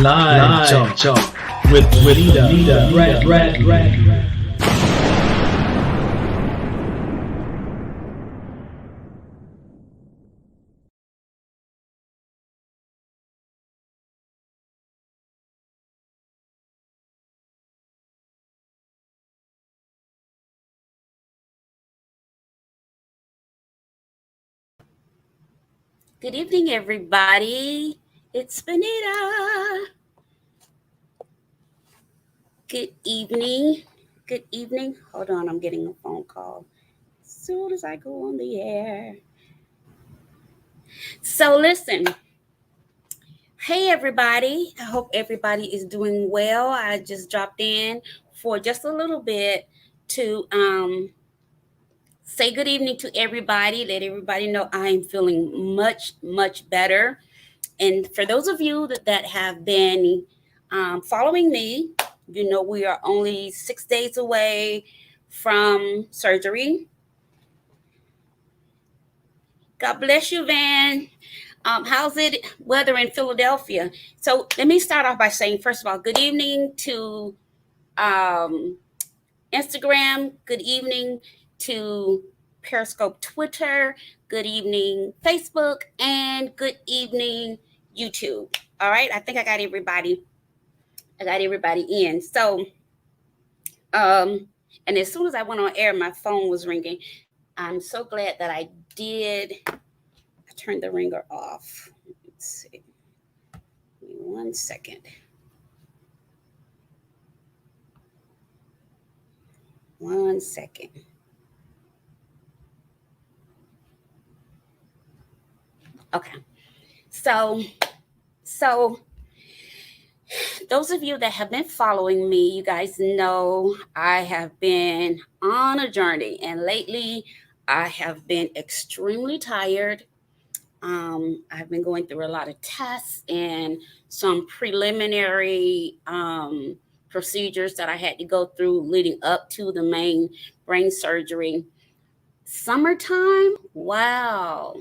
Live Talk with Lita Brad. Good evening, everybody. It's Benita. Good evening. Good evening. Hold on, I'm getting a phone call. As soon as I go on the air. So, listen. Hey, everybody. I hope everybody is doing well. I just dropped in for just a little bit to say good evening to everybody. Let everybody know I am feeling much better. And for those of you that have been following me, you know we are only 6 days away from surgery. God bless you, Van. How's it weather in Philadelphia? So let me start off by saying, first of all, good evening to um, Instagram. Good evening to Periscope Twitter. Good evening Facebook, and good evening YouTube. All right, I think I got everybody. In. So, and as soon as I went on air, my phone was ringing. I'm so glad that I did. I turned the ringer off. Let's see. Give me 1 second. 1 second. Okay. So those of you that have been following me, you guys know I have been on a journey, and lately I have been extremely tired. I've been going through a lot of tests and some preliminary procedures that I had to go through leading up to the main brain surgery. Summertime? Wow.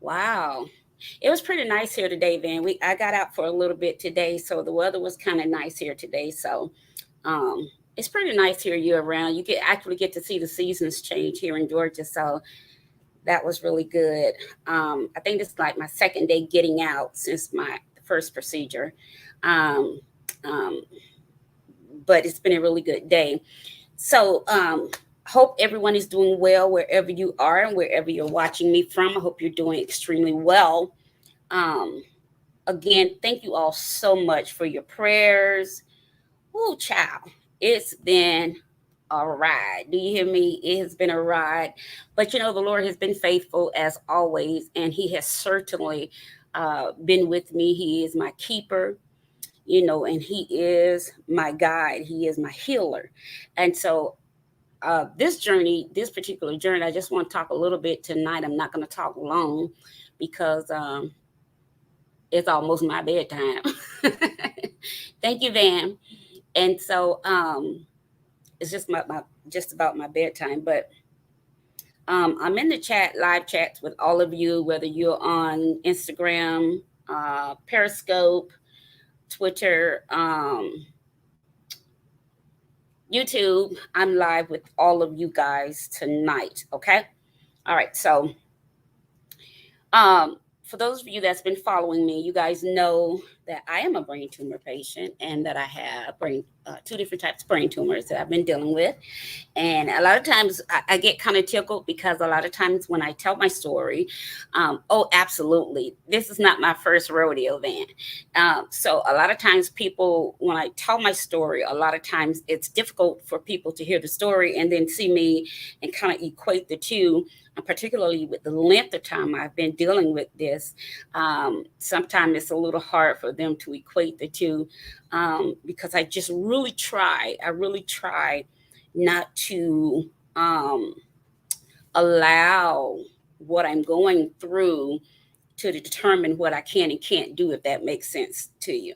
Wow. It was pretty nice here today, Van. I got out for a little bit today, so the weather was kind of nice here today. So it's pretty nice here year round. You actually get to see the seasons change here in Georgia. So that was really good. I think it's like my second day getting out since my first procedure. Um, um, but it's been a really good day. So, hope everyone is doing well wherever you are and wherever you're watching me from. I hope you're doing extremely well. Um, Again, thank you all so much for your prayers. Oh, child, it's been a ride. Do you hear me? It has been a ride. But you know, the Lord has been faithful as always, and He has certainly been with me. He is my keeper, you know, and He is my guide. He is my healer. And so, this particular journey, I just want to talk a little bit tonight. I'm not going to talk long because it's almost my bedtime. Thank you, Van. And so, it's just just about my bedtime. But I'm in the live chats with all of you, whether you're on Instagram, Periscope, Twitter, YouTube. I'm live with all of you guys tonight. Okay. All right. So, for those of you that's been following me, you guys know that I am a brain tumor patient and that I have two different types of brain tumors that I've been dealing with. And a lot of times I get kind of tickled because a lot of times when I tell my story, oh, absolutely, this is not my first rodeo, Van. So a lot of times people, when I tell my story, a lot of times it's difficult for people to hear the story and then see me and kind of equate the two, and particularly with the length of time I've been dealing with this. Sometimes it's a little hard for them to equate the two because I just really try. I really try not to allow what I'm going through to determine what I can and can't do, if that makes sense to you.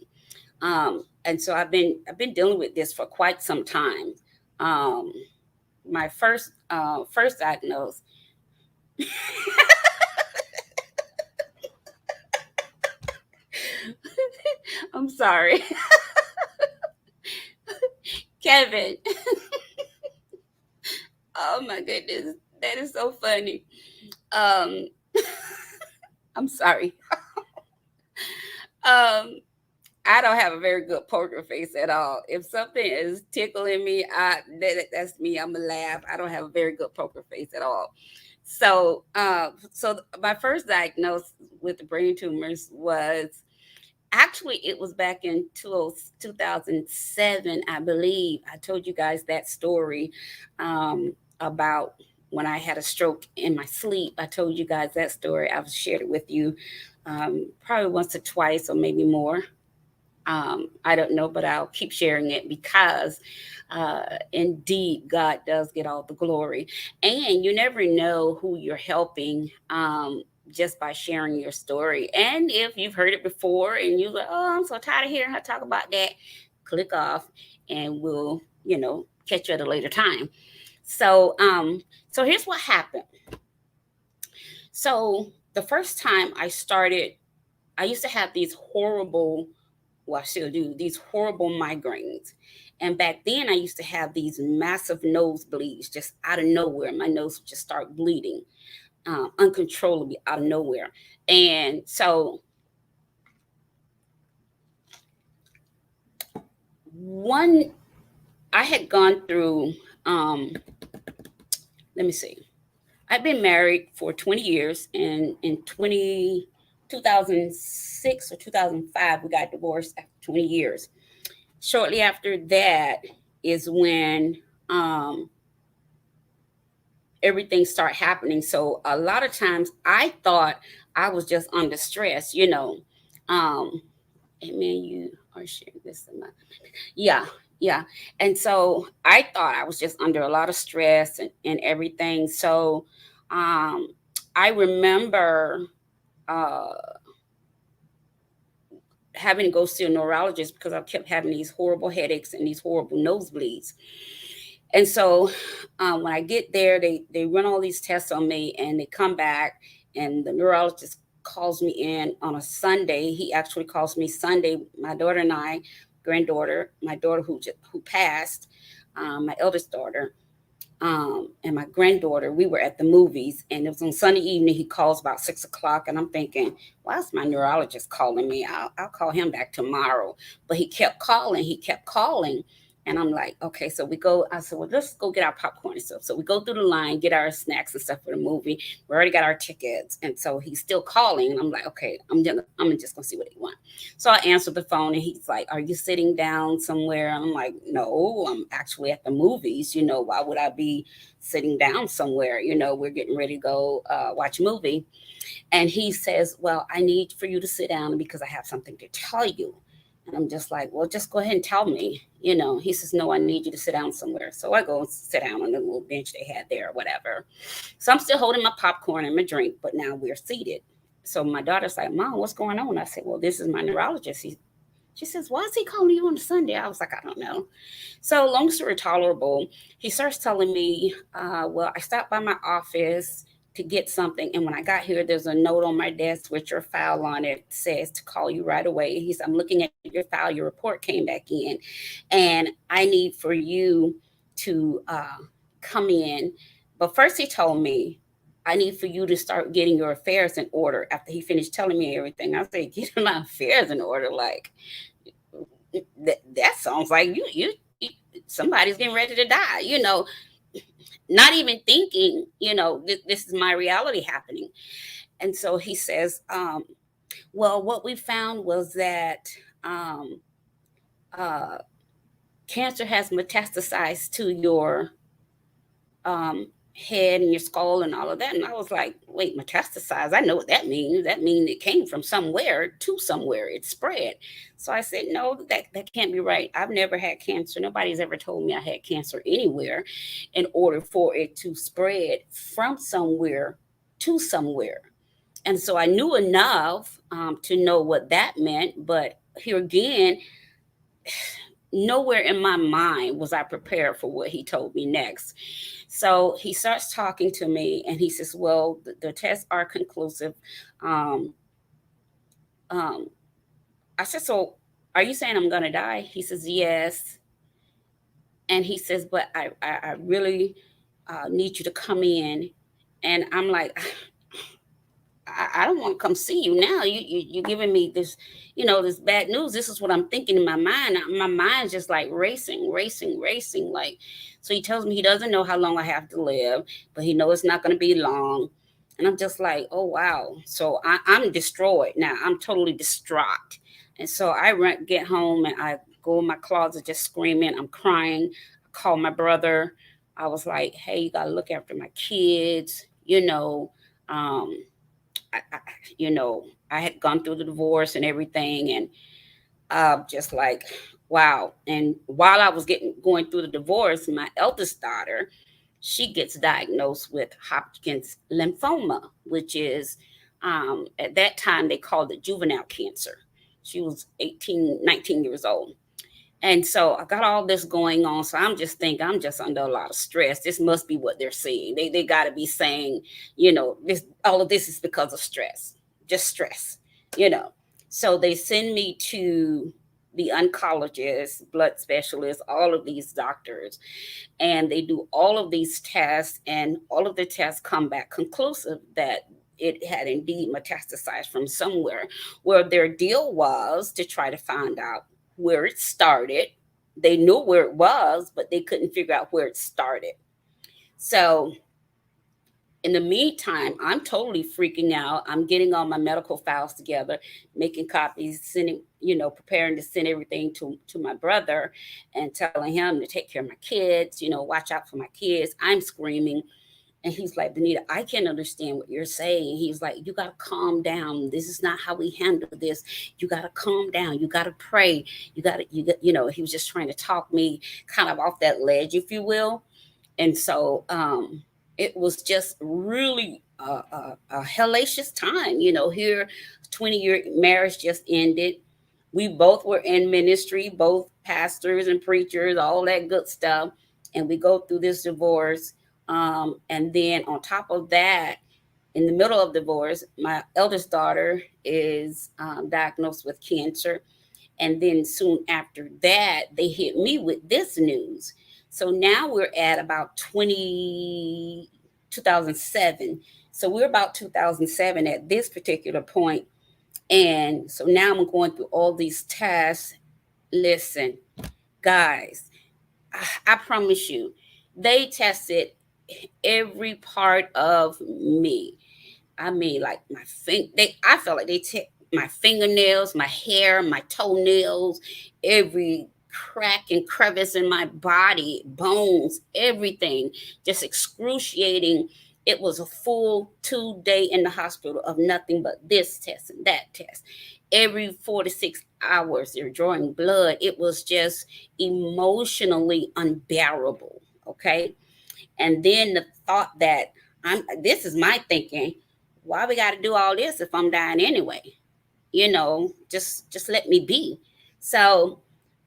And so I've been dealing with this for quite some time. My first diagnosis. I'm sorry. Kevin. Oh my goodness. That is so funny. Um, I'm sorry. Um, I don't have a very good poker face at all. If something is tickling me, that's me. I'm gonna laugh. I don't have a very good poker face at all. So my first diagnosis with the brain tumors was actually it was back in 2007, I believe. I told you guys that story about when I had a stroke in my sleep. I told you guys that story. I've shared it with you probably once or twice or maybe more. I don't know, but I'll keep sharing it because indeed God does get all the glory. And you never know who you're helping just by sharing your story. And if you've heard it before and you're like, oh, I'm so tired of hearing her talk about that, click off and we'll, catch you at a later time. So here's what happened. So the first time I used to have these horrible, well, I still do, these horrible migraines. And back then, I used to have these massive nosebleeds just out of nowhere. My nose would just start bleeding uncontrollably out of nowhere. And so, I had gone through, let me see, I've been married for 20 years, and in 2006 or 2005, we got divorced after 20 years. Shortly after that is when everything started happening. So a lot of times I thought I was just under stress. And man, you are sharing this. Yeah, yeah. And so I thought I was just under a lot of stress and everything. So um, I remember uh, having to go see a neurologist because I kept having these horrible headaches and these horrible nosebleeds. And so when I get there, they run all these tests on me and they come back, and the neurologist calls me in on a Sunday. He actually calls me Sunday. My daughter and I, granddaughter, my daughter who passed, my eldest daughter, and my granddaughter, we were at the movies, and it was on Sunday evening. He calls about 6 o'clock, and I'm thinking, why is my neurologist calling me? I'll call him back tomorrow. But he kept calling. He kept calling. And I'm like, okay, so we go. I said, well, let's go get our popcorn and stuff. So we go through the line, get our snacks and stuff for the movie. We already got our tickets. And so he's still calling. And I'm like, okay, I'm just going to see what he wants. So I answered the phone, and he's like, are you sitting down somewhere? And I'm like, no, I'm actually at the movies. Why would I be sitting down somewhere? We're getting ready to go watch a movie. And he says, well, I need for you to sit down because I have something to tell you. And I'm just like, well, just go ahead and tell me. He says, no, I need you to sit down somewhere. So I go and sit down on the little bench they had there or whatever. So I'm still holding my popcorn and my drink, but now we're seated. So my daughter's like, Mom, what's going on? I said, well, this is my neurologist. She says, why is he calling you on a Sunday? I was like, I don't know. So long story tolerable, he starts telling me, well, I stopped by my office to get something. And when I got here, there's a note on my desk with your file on it, says to call you right away. He said, I'm looking at your file. Your report came back in, and I need for you to come in. But first he told me, I need for you to start getting your affairs in order. After he finished telling me everything, I said, get my affairs in order. Like, that sounds like you somebody's getting ready to die. Not even thinking, this is my reality happening. And so he says, well, what we found was that uh, cancer has metastasized to your head and your skull and all of that. And I was like, wait, metastasize? I know what that means. That means it came from somewhere to somewhere. It spread. So I said, no, that can't be right. I've never had cancer. Nobody's ever told me I had cancer anywhere. In order for it to spread from somewhere to somewhere. And so I knew enough to know what that meant. But here again, nowhere in my mind was I prepared for what he told me next. So he starts talking to me, and he says, well, the tests are conclusive. Um, I said, so are you saying I'm gonna die? He says, yes. And he says, but I really need you to come in. And I'm like, I don't want to come see you now. You're giving me this, this bad news. This is what I'm thinking in my mind. My mind's just like racing, racing, racing. Like, so he tells me he doesn't know how long I have to live, but he knows it's not going to be long. And I'm just like, oh wow. So I'm destroyed now. I'm totally distraught. And so get home and I go in my closet just screaming. I'm crying. I call my brother. I was like, hey, you gotta look after my kids. Um, I, you know, I had gone through the divorce and everything, and just like, wow. And while I was going through the divorce, my eldest daughter, she gets diagnosed with Hodgkin's lymphoma, which is at that time they called it juvenile cancer. She was 18, 19 years old. And so I got all this going on. So I'm just thinking, I'm just under a lot of stress. This must be what they're seeing. They got to be saying, this, all of this is because of stress, just stress, you know. So they send me to the oncologist, blood specialist, all of these doctors, and they do all of these tests, and all of the tests come back conclusive that it had indeed metastasized from somewhere, where their deal was to try to find out where it started. They knew where it was, but they couldn't figure out where it started. So in the meantime, I'm totally freaking out. I'm getting all my medical files together, making copies, sending, preparing to send everything to my brother and telling him to take care of my kids, watch out for my kids. I'm screaming. And he's like, Benita, I can't understand what you're saying. He's like, you got to calm down. This is not how we handle this. You got to calm down. You got to pray. He was just trying to talk me kind of off that ledge, if you will. And so it was just really a hellacious time. Here, 20-year marriage just ended. We both were in ministry, both pastors and preachers, all that good stuff. And we go through this divorce. And then on top of that, in the middle of divorce, my eldest daughter is diagnosed with cancer. And then soon after that, they hit me with this news. So now we're at about 2007. So we're about 2007 at this particular point. And so now I'm going through all these tests. Listen, guys, I promise you, they tested every part of me. I mean, like I felt like they took my fingernails, my hair, my toenails, every crack and crevice in my body, bones, everything, just excruciating. It was a full 2 day in the hospital of nothing but this test and that test. Every 4 to 6 hours, they're drawing blood. It was just emotionally unbearable. Okay. And then the thought that this is my thinking, why we got to do all this if I'm dying anyway? Just let me be. So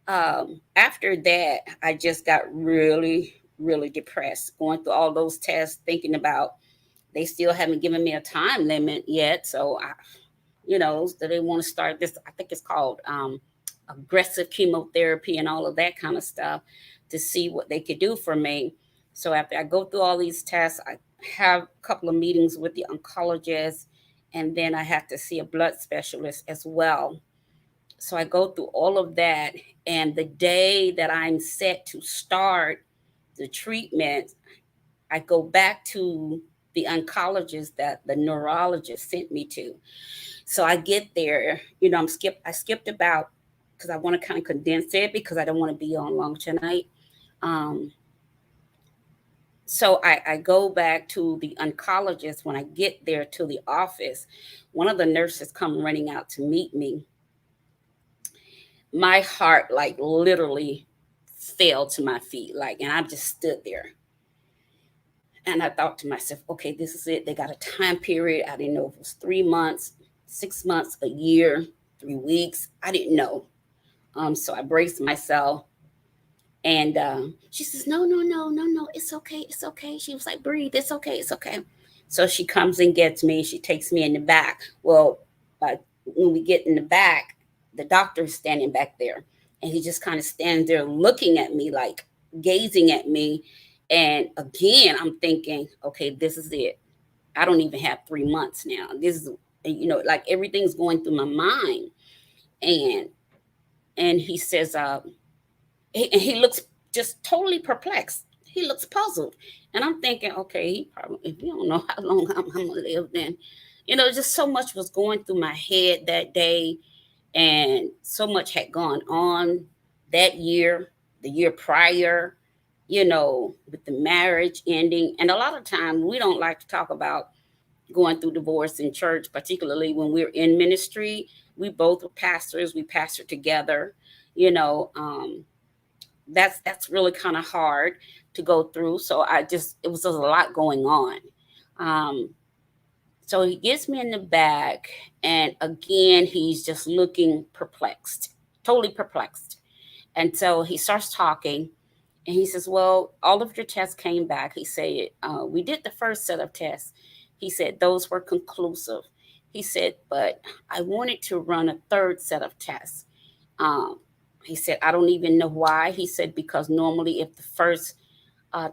after that, I just got really, really depressed, going through all those tests, thinking about they still haven't given me a time limit yet. So so they want to start this. I think it's called aggressive chemotherapy and all of that kind of stuff to see what they could do for me. So after I go through all these tests, I have a couple of meetings with the oncologist, and then I have to see a blood specialist as well. So I go through all of that, and the day that I'm set to start the treatment, I go back to the oncologist that the neurologist sent me to. So I get there, I skipped about, because I want to kind of condense it because I don't want to be on long tonight. So I go back to the oncologist. When I get there to the office, one of the nurses come running out to meet me. My heart like literally fell to my feet, and I just stood there. And I thought to myself, okay, this is it. They got a time period. I didn't know if it was 3 months, 6 months, a year, 3 weeks. I didn't know. So I braced myself. And she says, no, it's okay. It's okay. She was like, breathe. It's okay. It's okay. So she comes and gets me. She takes me in the back. Well, when we get in the back, the doctor is standing back there, and he just kind of stands there looking at me, like gazing at me. And again, I'm thinking, okay, this is it. I don't even have 3 months now. This is, like everything's going through my mind. And he says, he looks just totally perplexed. He looks puzzled. And I'm thinking, okay, he probably, if you don't know how long I'm going to live, then, just so much was going through my head that day. And so much had gone on that year, the year prior, with the marriage ending. And a lot of times we don't like to talk about going through divorce in church, particularly when we're in ministry. We both were pastors. We pastored together. That's really kind of hard to go through. So it was just a lot going on. So he gets me in the back, and again, he's just looking perplexed, totally perplexed. And so he starts talking, and he says, well, all of your tests came back. He said, we did the first set of tests. He said, those were conclusive. He said, but I wanted to run a third set of tests. He said, I don't even know why. He said, because normally if the first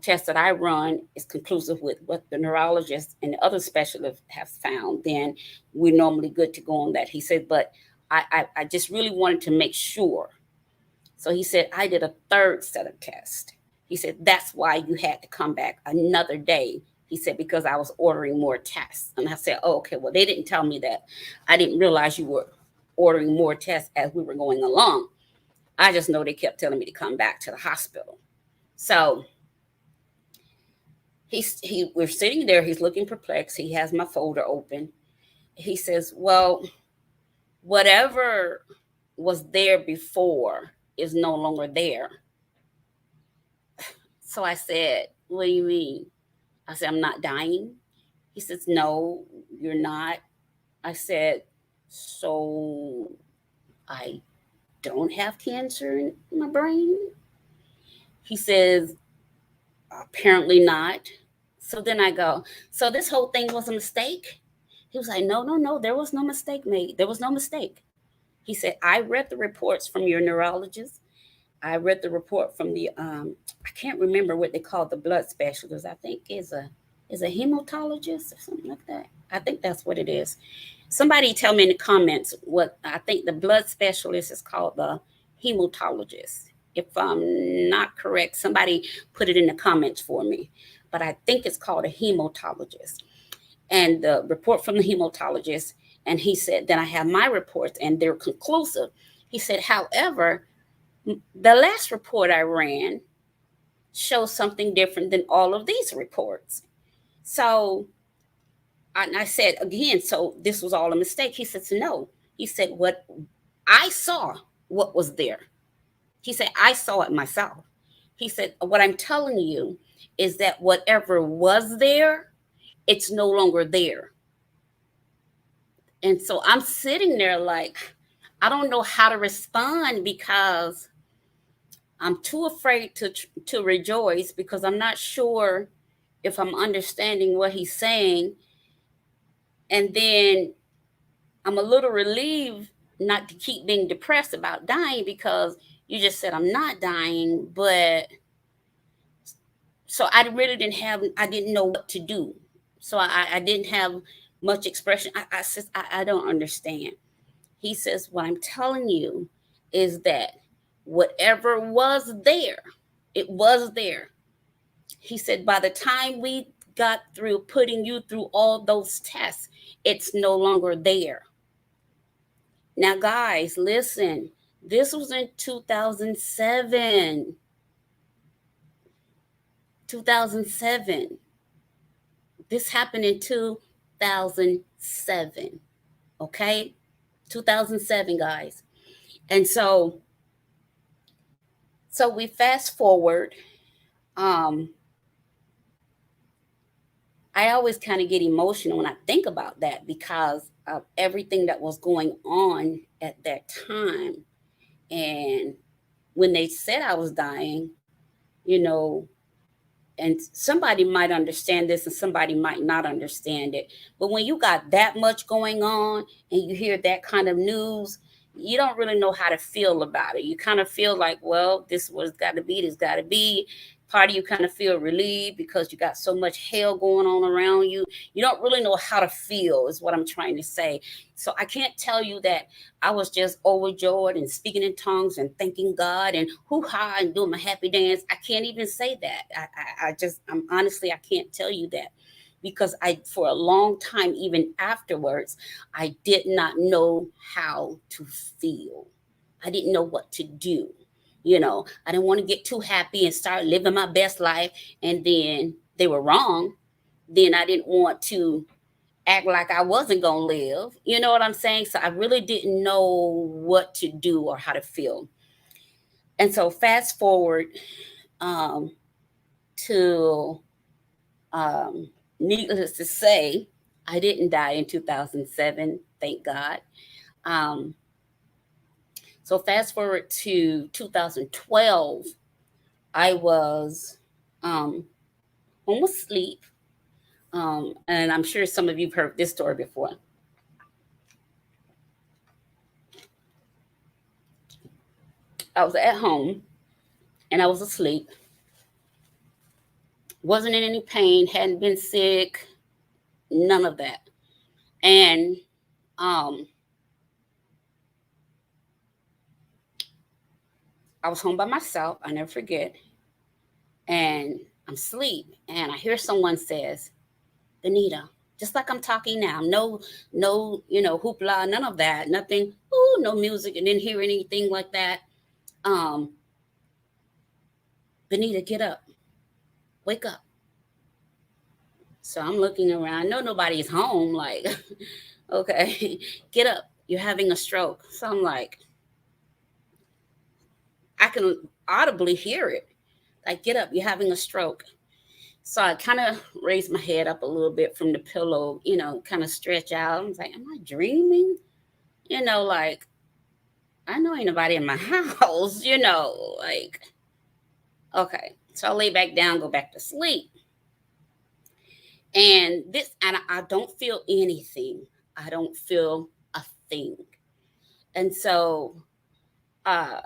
test that I run is conclusive with what the neurologist and the other specialists have found, then we're normally good to go on that. He said, but I just really wanted to make sure. So he said, I did a third set of tests. He said, that's why you had to come back another day. He said, because I was ordering more tests. And I said, oh, okay, well, they didn't tell me that. I didn't realize you were ordering more tests as we were going along. I just know they kept telling me to come back to the hospital. So we're sitting there. He's looking perplexed. He has my folder open. He says, well, whatever was there before is no longer there. So I said, what do you mean? I said, I'm not dying. He says, no, you're not. I said, so I don't have cancer in my brain? He says, apparently not. So then I go, so this whole thing was a mistake? He was like, no, there was no mistake made. There was no mistake. He said, I read the reports from your neurologist. I read the report from the, I can't remember what they call the blood specialist. I think is a hematologist or something like that. I think that's what it is. Somebody tell me in the comments what I think the blood specialist is called, the hematologist. If I'm not correct, somebody put it in the comments for me. But I think it's called a hematologist. And the report from the hematologist, and he said, then I have my reports, and they're conclusive. He said, however, the last report I ran shows something different than all of these reports. So I said, again, so this was all a mistake. He said, no. He said, what I saw, what was there. He said, I saw it myself. He said, what I'm telling you is that whatever was there, it's no longer there. And so I'm sitting there like, I don't know how to respond, because I'm too afraid to rejoice, because I'm not sure if I'm understanding what he's saying. And then I'm a little relieved not to keep being depressed about dying, because you just said I'm not dying. But so I really I didn't know what to do. So I didn't have much expression. I said, I don't understand. He says, what I'm telling you is that whatever was there, it was there. He said, by the time we got through putting you through all those tests, it's no longer there. Now, guys, listen, this was in 2007. 2007. This happened in 2007. Okay? 2007, guys. And so we fast forward. I always kind of get emotional when I think about that, because of everything that was going on at that time. And when they said I was dying, and somebody might understand this and somebody might not understand it. But when you got that much going on and you hear that kind of news, you don't really know how to feel about it. You kind of feel like, well, this was got to be, this got to be. Part of you kind of feel relieved because you got so much hell going on around you. You don't really know how to feel, is what I'm trying to say. So I can't tell you that I was just overjoyed and speaking in tongues and thanking God and hoo-ha and doing my happy dance. I can't even say that. I'm honestly, I can't tell you that because for a long time, even afterwards, I did not know how to feel. I didn't know what to do. I didn't want to get too happy and start living my best life. And then they were wrong. Then I didn't want to act like I wasn't going to live. You know what I'm saying? So I really didn't know what to do or how to feel. And so fast forward um, to needless to say, I didn't die in 2007, thank God. Um, so fast forward to 2012, I was almost asleep. And I'm sure some of you've heard this story before. I was at home and I was asleep. Wasn't in any pain, hadn't been sick, none of that. And um, I was home by myself, I never forget. And I'm asleep and I hear someone says, Benita, just like I'm talking now. No, hoopla, none of that. Nothing, ooh, no music, and didn't hear anything like that. Um, Benita, get up. Wake up. So I'm looking around. No, nobody's home. Like, okay, get up. You're having a stroke. So I'm like, I can audibly hear it. Like, get up. You're having a stroke. So I kind of raised my head up a little bit from the pillow, kind of stretch out. I was like, am I dreaming? Like, I know ain't nobody in my house, like, okay. So I lay back down, go back to sleep. And I don't feel anything. I don't feel a thing. And so uh,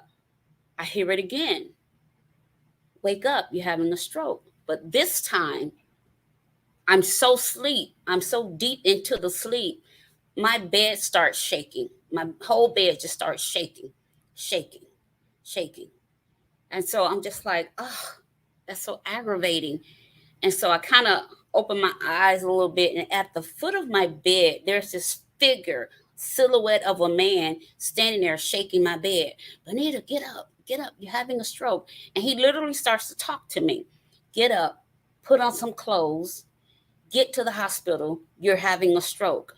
I hear it again. Wake up, you're having a stroke. But this time, I'm so sleep. I'm so deep into the sleep. My bed starts shaking. My whole bed just starts shaking, shaking, shaking. And so I'm just like, oh, that's so aggravating. And so I kind of open my eyes a little bit. And at the foot of my bed, there's this figure, silhouette of a man standing there shaking my bed. Benita, get up, get up. You're having a stroke. And he literally starts to talk to me. Get up, put on some clothes, get to the hospital. You're having a stroke.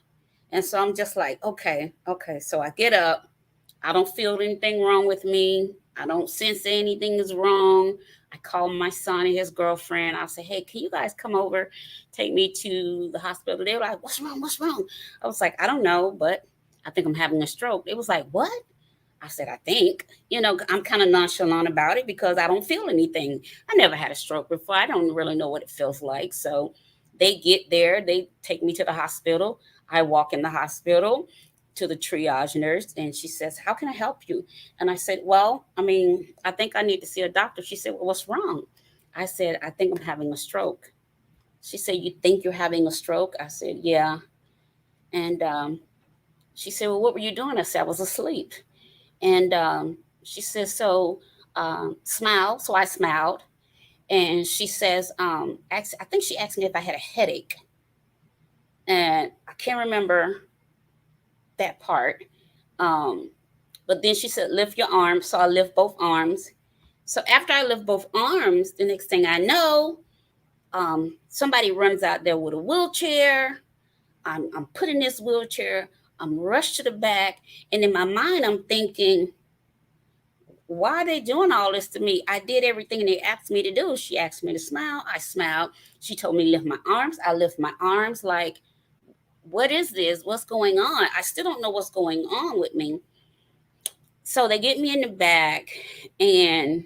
And so I'm just like, okay, okay. So I get up. I don't feel anything wrong with me. I don't sense anything is wrong. I call my son and his girlfriend. I say, hey, can you guys come over, take me to the hospital? They were like, what's wrong? What's wrong? I was like, I don't know, but I think I'm having a stroke. It was like, what? I said, I think. I'm kind of nonchalant about it because I don't feel anything. I never had a stroke before. I don't really know what it feels like. So they get there, they take me to the hospital. I walk in the hospital to the triage nurse and she says, how can I help you? And I said, well, I think I need to see a doctor. She said, well, what's wrong? I said, I think I'm having a stroke. She said, you think you're having a stroke? I said, yeah. And she said, well, what were you doing? I said, I was asleep. And she says, so smile. So I smiled. And she says, I think she asked me if I had a headache. And I can't remember that part. But then she said, lift your arms. So I lift both arms. So after I lift both arms, the next thing I know, somebody runs out there with a wheelchair. I'm put in this wheelchair. I'm rushed to the back. And in my mind, I'm thinking, why are they doing all this to me? I did everything they asked me to do. She asked me to smile. I smiled. She told me to lift my arms. I lift my arms. Like, what is this? What's going on? I still don't know what's going on with me. So they get me in the back, and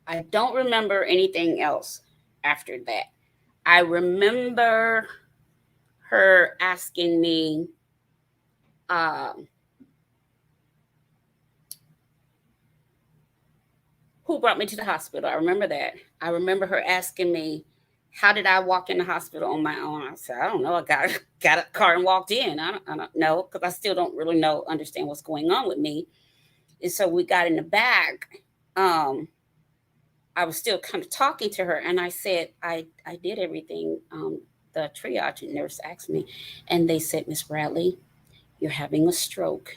I don't remember anything else after that. I remember her asking me, um, who brought me to the hospital. I remember that. I remember her asking me, how did I walk in the hospital on my own? I said, I don't know. I got a car and walked in. I don't know, because I still don't really understand what's going on with me. And so we got in the back. I was still kind of talking to her, and I said, I did everything. The triage nurse asked me, and they said, Miss Bradley, you're having a stroke.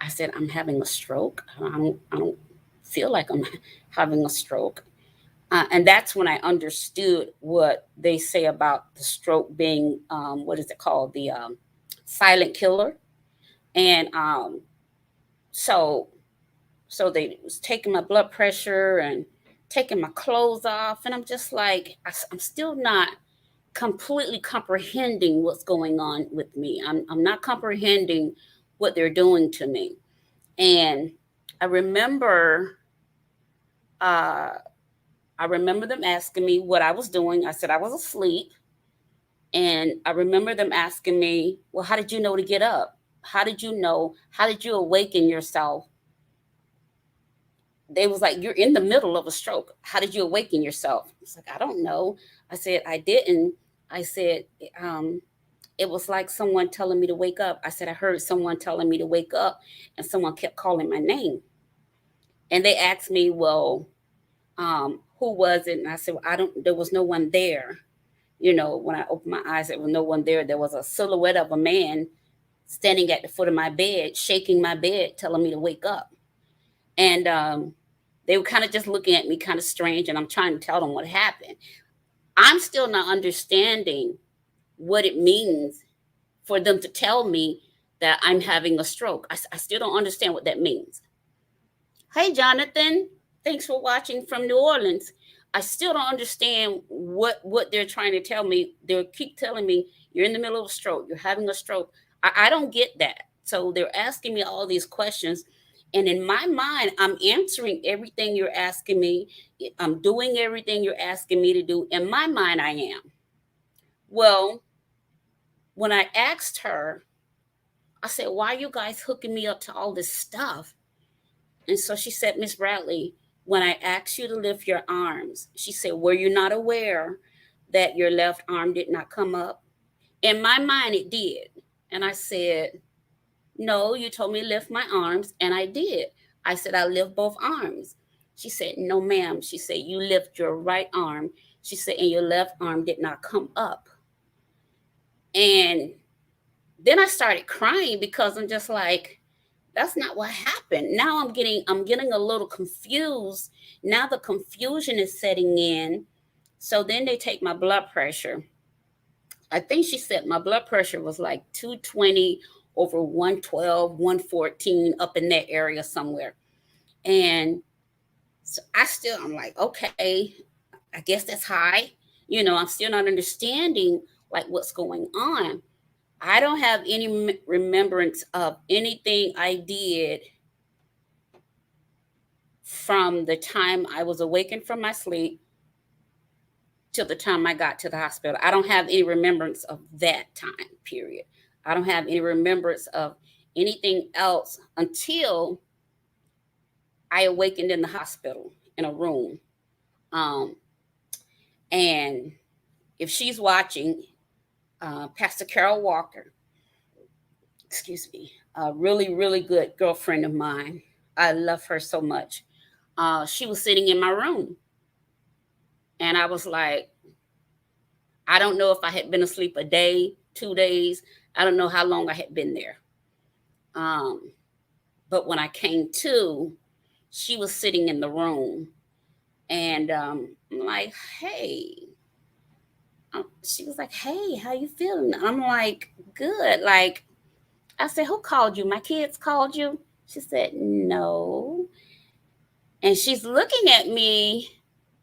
I said, I'm having a stroke. I don't feel like I'm having a stroke. And that's when I understood what they say about the stroke being, what is it called? The silent killer. And so, so they was taking my blood pressure and taking my clothes off. And I'm just like, I'm still not completely comprehending what's going on with me. I'm not comprehending what they're doing to me. And I remember, uh, I remember them asking me what I was doing. I said I was asleep. And I remember them asking me, well, how did you know to get up? How did you know? How did you awaken yourself? They was like, you're in the middle of a stroke. How did you awaken yourself? It's like, I don't know. I said, I didn't. I said, um, it was like someone telling me to wake up. I said, I heard someone telling me to wake up, and someone kept calling my name. And they asked me, well, who was it? And I said, well, I don't, there was no one there. You know, when I opened my eyes, there was no one there. There was a silhouette of a man standing at the foot of my bed, shaking my bed, telling me to wake up. And they were kind of just looking at me kind of strange, and I'm trying to tell them what happened. I'm still not understanding what it means for them to tell me that I'm having a stroke. I still don't understand what that means. Hey, Jonathan, thanks for watching from New Orleans. I still don't understand what they're trying to tell me. They keep telling me you're in the middle of a stroke. You're having a stroke. I don't get that. So they're asking me all these questions. And in my mind, I'm answering everything you're asking me. I'm doing everything you're asking me to do. In my mind, I am. Well, when I asked her, I said, why are you guys hooking me up to all this stuff? And so she said, Miss Bradley, when I asked you to lift your arms, she said, were you not aware that your left arm did not come up? In my mind, it did. And I said, no, you told me to lift my arms, and I did. I said, I lift both arms. She said, no, ma'am. She said, you lift your right arm. She said, and your left arm did not come up. And then I started crying because I'm just like, that's not what happened. Now I'm getting a little confused. Now the confusion is setting in. So then they take my blood pressure. I think she said my blood pressure was like 220 over 112, 114, up in that area somewhere. And so I'm like, okay, I guess that's high. You know, I'm still not understanding like what's going on. I don't have any remembrance of anything I did from the time I was awakened from my sleep till the time I got to the hospital. I don't have any remembrance of that time period. I don't have any remembrance of anything else until I awakened in the hospital in a room. Um, and if she's watching, Pastor Carol Walker, excuse me, a really, really good girlfriend of mine. I love her so much. She was sitting in my room. And I was like, I don't know if I had been asleep a day, 2 days. I don't know how long I had been there. Um, but when I came to, she was sitting in the room. And I'm like, hey. She was like, hey, how you feeling? I'm like, good. Like, I said, who called you? My kids called you? She said, no. And she's looking at me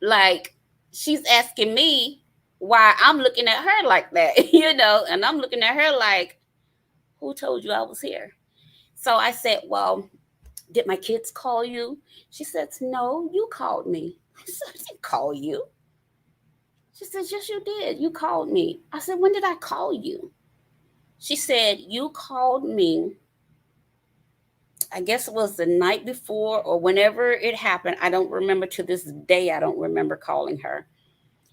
like she's asking me why I'm looking at her like that, you know, and I'm looking at her like, who told you I was here? So I said, well, did my kids call you? She says, no, you called me. I said, I didn't call you. She says, yes, you did. You called me. I said, when did I call you? She said, you called me I guess it was the night before or whenever it happened. I don't remember to this day. I don't remember calling her.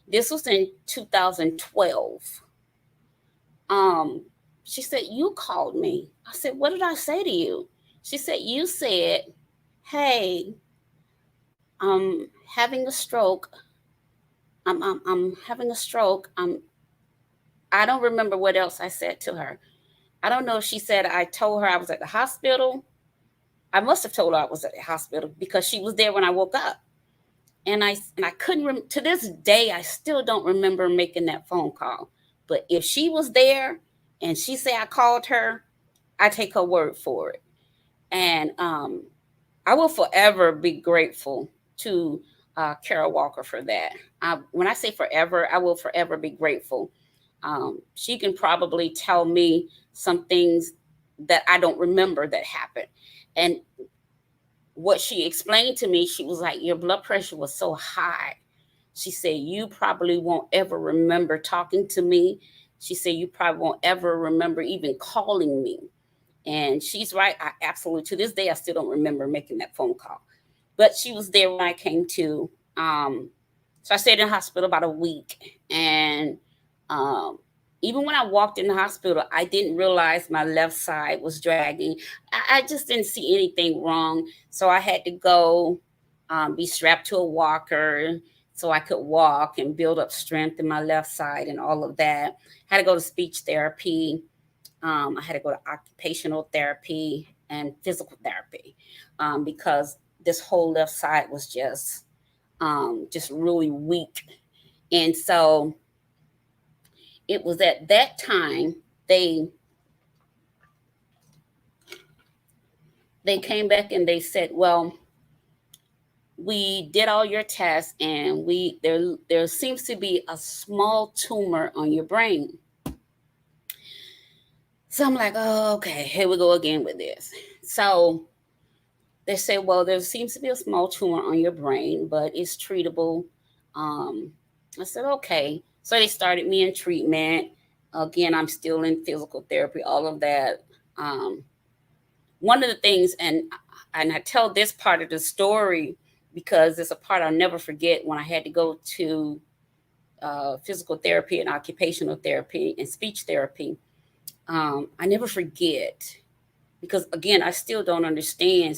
This was in 2012. Um, she said, "You called me." I said, "What did I say to you?" She said, "You said, hey, I'm having a stroke. I'm having a stroke. I don't remember what else I said to her. I don't know if she said I told her I was at the hospital. I must have told her I was at the hospital because she was there when I woke up. And I couldn't to this day I still don't remember making that phone call. But if she was there and she said I called her, I take her word for it. And I will forever be grateful to Carol Walker for that. When I say forever, I will forever be grateful. She can probably tell me some things that I don't remember that happened. And what she explained to me, she was like, your blood pressure was so high. She said, you probably won't ever remember talking to me. She said, you probably won't ever remember even calling me. And she's right. I absolutely, to this day, I still don't remember making that phone call. But she was there when I came to. So I stayed in the hospital about a week. And um, even when I walked in the hospital, I didn't realize my left side was dragging. I just didn't see anything wrong. So I had to go be strapped to a walker so I could walk and build up strength in my left side and all of that. I had to go to speech therapy. I had to go to occupational therapy and physical therapy because this whole left side was just really weak. And so it was at that time they came back and they said, well, we did all your tests and there seems to be a small tumor on your brain. So I'm like, oh, okay, here we go again with this. So they say, well, there seems to be a small tumor on your brain, but it's treatable. I said, okay. So they started me in treatment. Again, I'm still in physical therapy, all of that. One of the things, and I tell this part of the story because it's a part I'll never forget when I had to go to physical therapy and occupational therapy and speech therapy. I never forget because, again, I still didn't understand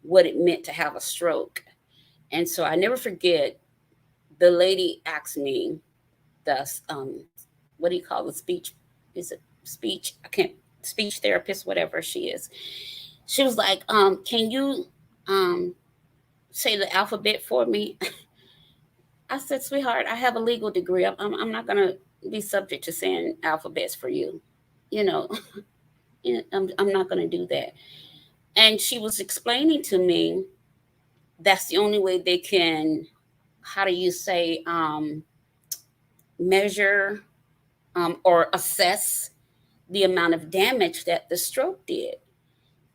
what it meant to have a stroke. And so I never forget the lady asked me, the what do you call the speech? Is it speech? I can't, speech therapist, whatever she is. She was like, can you say the alphabet for me? I said, sweetheart, I have a legal degree. I'm not going to be subject to saying alphabets for you. You know, I'm not going to do that. And she was explaining to me that's the only way they can, how do you say, measure or assess the amount of damage that the stroke did.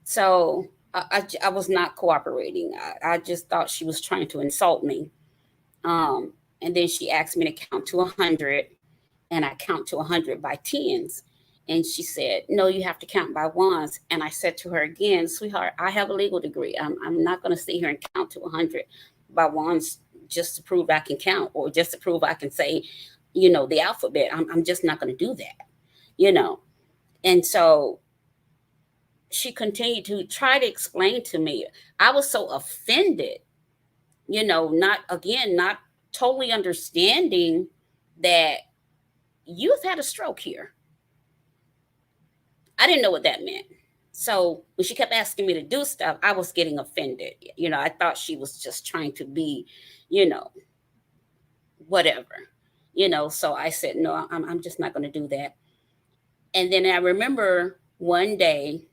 So I was not cooperating. I just thought she was trying to insult me. Um, and then she asked me to count to 100, and I count to 100 by tens. And she said, no, you have to count by ones. And I said to her again, sweetheart, I have a legal degree. I'm not going to sit here and count to 100 by ones just to prove I can count or just to prove I can say, the alphabet. I'm just not going to do that. And so she continued to try to explain to me. I was so offended, not totally understanding that you've had a stroke here. I didn't know what that meant. So when she kept asking me to do stuff, I was getting offended. I thought she was just trying to be, whatever, So I said, no, I'm just not going to do that. And then I remember one day,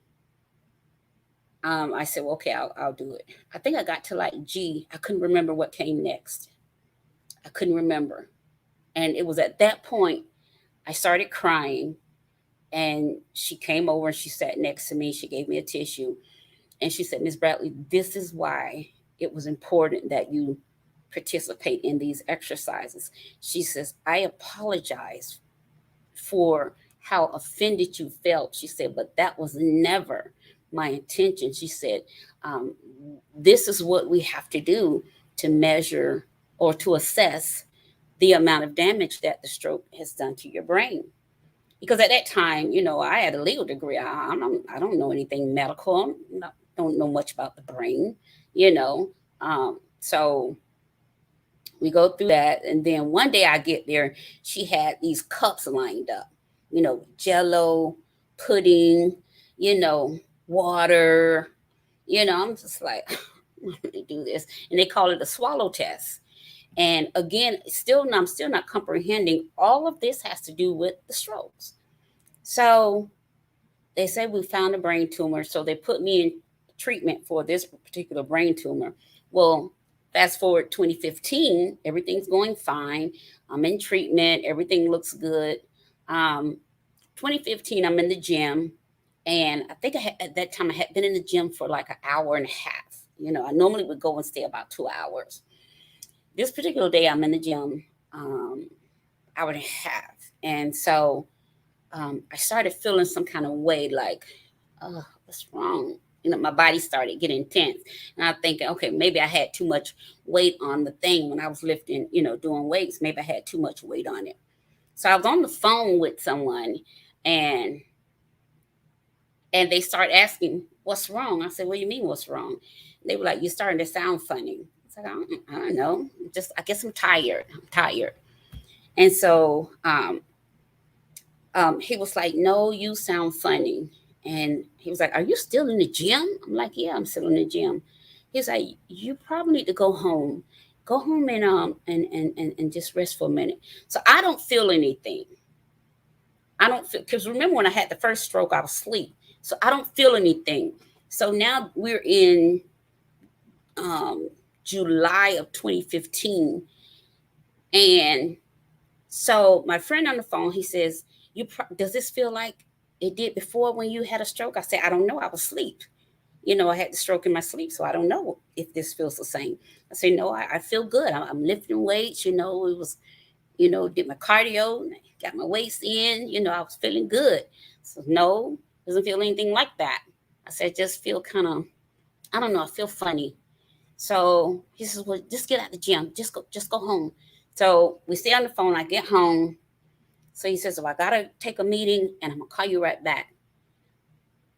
I said, well, okay, I'll do it. I think I got to like G. I couldn't remember what came next. I couldn't remember. And it was at that point I started crying. And she came over and she sat next to me. She gave me a tissue. And she said, Ms. Bradley, this is why it was important that you participate in these exercises. She says, I apologize for how offended you felt. She said, but that was never my intention. She said, um, this is what we have to do to measure or to assess the amount of damage that the stroke has done to your brain. Because at that time, I had a legal degree. I don't know anything medical. Don't know much about the brain, you know. So we go through that, and then one day I get there, she had these cups lined up, Jello, pudding, water. I'm just like, let me do this, and they call it a swallow test. And again, I'm still not comprehending. All of this has to do with the strokes. So they said we found a brain tumor, so they put me in treatment for this particular brain tumor. Well, fast forward 2015, everything's going fine. I'm in treatment, everything looks good. 2015, I'm in the gym, and I think at that time I had been in the gym for like an hour and a half. I normally would go and stay about 2 hours. This particular day, I'm in the gym, hour and a half, and so I started feeling some kind of way, like, oh, what's wrong? My body started getting tense. And I'm thinking, okay, maybe I had too much weight on the thing when I was lifting, doing weights. Maybe I had too much weight on it. So I was on the phone with someone, and they start asking, what's wrong? I said, what do you mean, what's wrong? They were like, you're starting to sound funny. I said, I don't know. I guess I'm tired. And so he was like, no, you sound funny. And he was like, are you still in the gym? I'm like, yeah, I'm still in the gym. He's like, you probably need to go home. Go home and just rest for a minute. So I don't feel anything. I don't feel, because remember when I had the first stroke, I was asleep. So I don't feel anything. So now we're in July of 2015. And so my friend on the phone, he says, does this feel like it did before when you had a stroke? I said, I don't know. I was asleep. I had the stroke in my sleep, so I don't know if this feels the same. I said, no, I feel good. I'm lifting weights. It was, did my cardio, got my weights in. I was feeling good. So no, doesn't feel anything like that. I said, just feel kind of, I don't know. I feel funny. So he says, well, just get out the gym. Just go home. So we stay on the phone. I get home. So he says, well, I got to take a meeting, and I'm going to call you right back.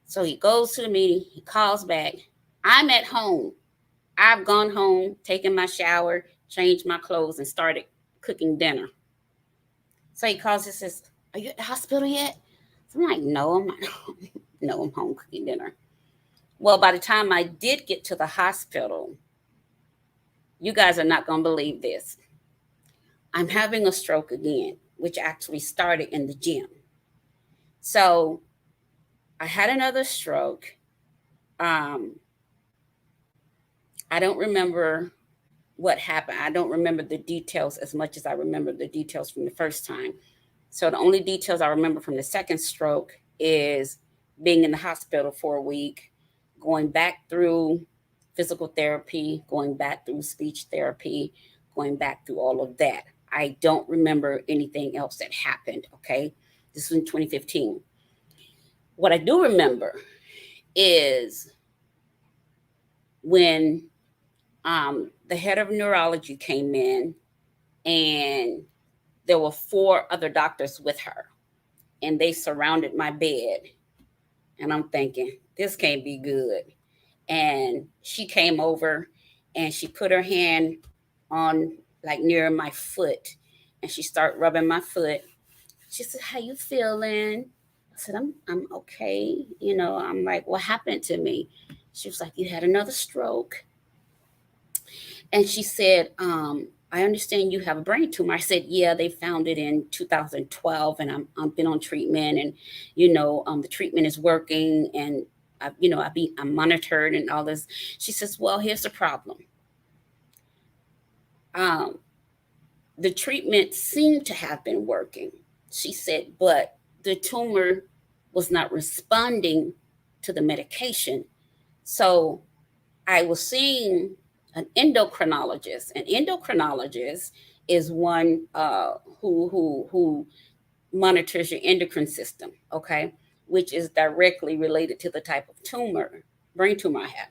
So he goes to the meeting. He calls back. I'm at home. I've gone home, taken my shower, changed my clothes, and started cooking dinner. So he calls and says, are you at the hospital yet? So I'm like, no, I'm not home. No, I'm home cooking dinner. Well, by the time I did get to the hospital, you guys are not going to believe this. I'm having a stroke again, which actually started in the gym. So I had another stroke. I don't remember what happened. I don't remember the details as much as I remember the details from the first time. So the only details I remember from the second stroke is being in the hospital for a week, going back through physical therapy, going back through speech therapy, going back through all of that. I don't remember anything else that happened, okay? This was in 2015. What I do remember is when the head of neurology came in, and there were 4 other doctors with her, and they surrounded my bed. And I'm thinking, this can't be good. And she came over, and she put her hand on, like, near my foot, and she started rubbing my foot. She said, how you feeling? I said, I'm okay. I'm like, what happened to me? She was like, you had another stroke. And she said, I understand you have a brain tumor. I said, yeah, they found it in 2012, and I've been on treatment, and the treatment is working, and I'm monitored and all this. She says, well, here's the problem. The treatment seemed to have been working, she said, but the tumor was not responding to the medication. So I was seeing an endocrinologist. An endocrinologist is one who monitors your endocrine system. Okay, which is directly related to the type of brain tumor I have.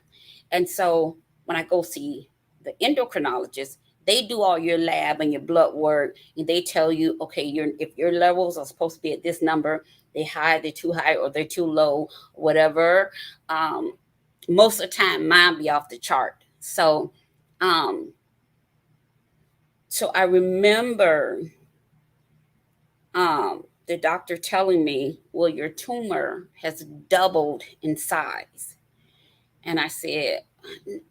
And so when I go see the endocrinologist, they do all your lab and your blood work, and they tell you, okay, if your levels are supposed to be at this number, they're too high, or they're too low, whatever. Um, Most of the time, mine be off the chart. Um, so I remember the doctor telling me, well, your tumor has doubled in size. And I said,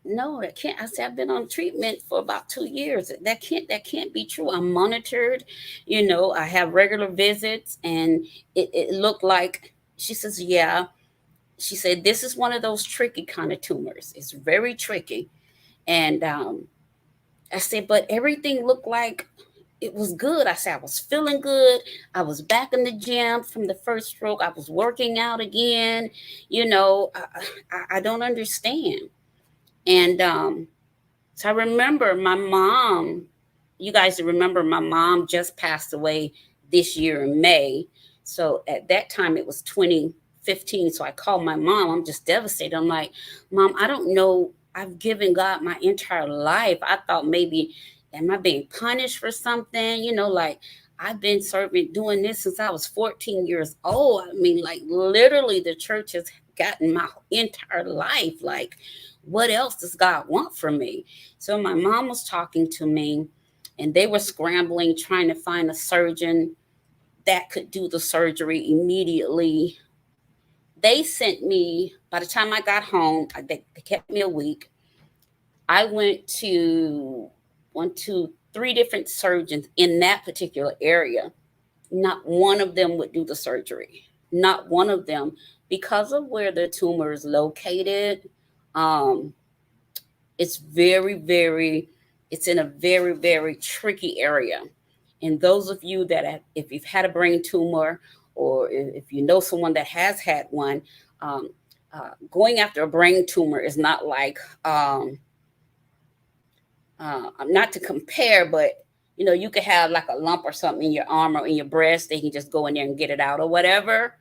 no, that can't. I said, I've been on treatment for about 2 years. That can't be true. I'm monitored, I have regular visits, and it looked like, she says, yeah. She said, this is one of those tricky kind of tumors. It's very tricky. And I said, but everything looked like it was good. I said, I was feeling good. I was back in the gym from the first stroke. I was working out again. I don't understand. And so I remember my mom, you guys remember my mom just passed away this year in May. So at that time it was 2015. So I called my mom. I'm just devastated. I'm like, Mom, I don't know. I've given God my entire life. I thought maybe, am I being punished for something? Like, I've been doing this since I was 14 years old. I mean, like, literally the church has gotten my entire life. Like, what else does God want from me? So my mom was talking to me, and they were scrambling, trying to find a surgeon that could do the surgery immediately. They sent me, by the time I got home, they kept me a week. I went to 3 different surgeons in that particular area. Not one of them would do the surgery. Not one of them, because of where the tumor is located. Um, it's very, very, it's in a very, very tricky area. And those of you if you've had a brain tumor, or if you know someone that has had one, um, going after a brain tumor is not like, not to compare, but you could have like a lump or something in your arm or in your breast. They can just go in there and get it out or whatever.